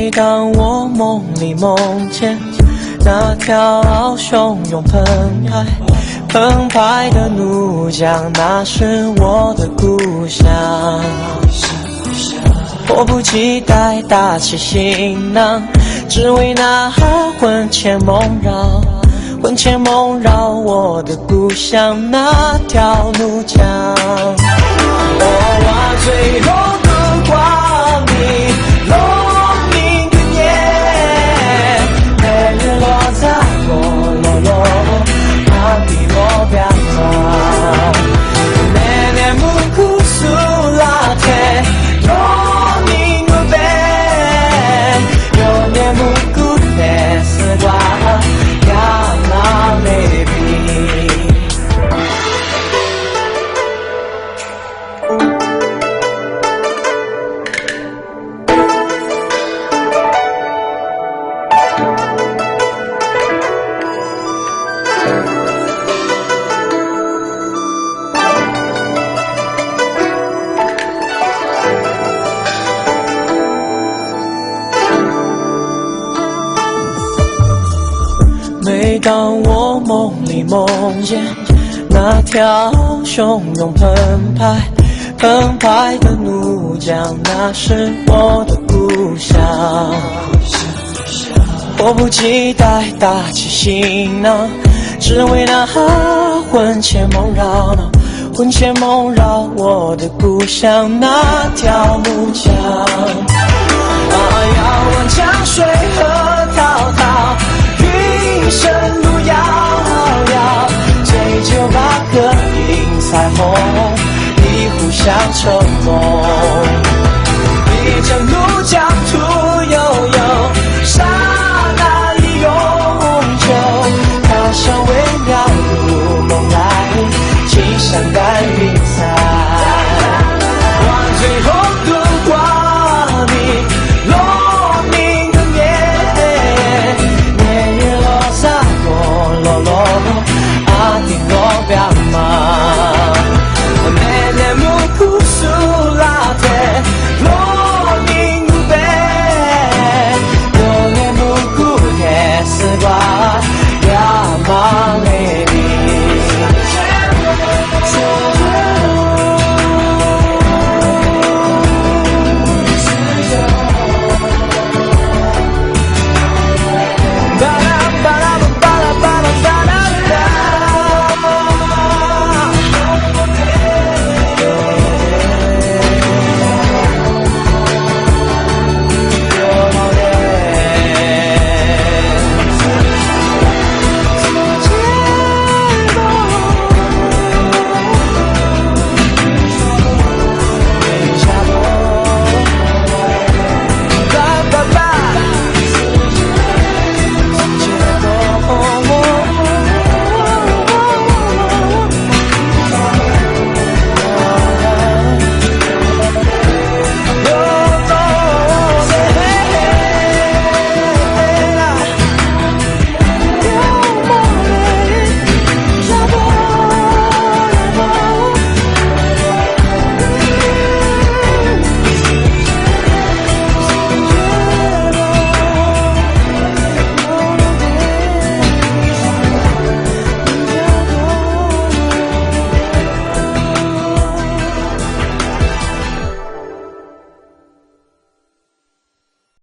每当我梦里梦见那条汹涌澎湃的怒江，那是我的故乡。迫不及待打起行囊，只为那魂牵梦绕我的故乡，那条怒江。最后的光明，龙鸣的夜，黑日落在阿比罗边上。Nenek buku sulate, Roni nube, Yone buku neswa, Yana lebi. 每当我梦里梦见那条汹涌澎湃的怒江，那是我的故乡。迫不及待打起行囊，只为那魂牵梦绕我的故乡，那条怒江。遥望江水河滔滔，云深路遥遥，醉酒吧合影彩虹，一壶乡愁浓。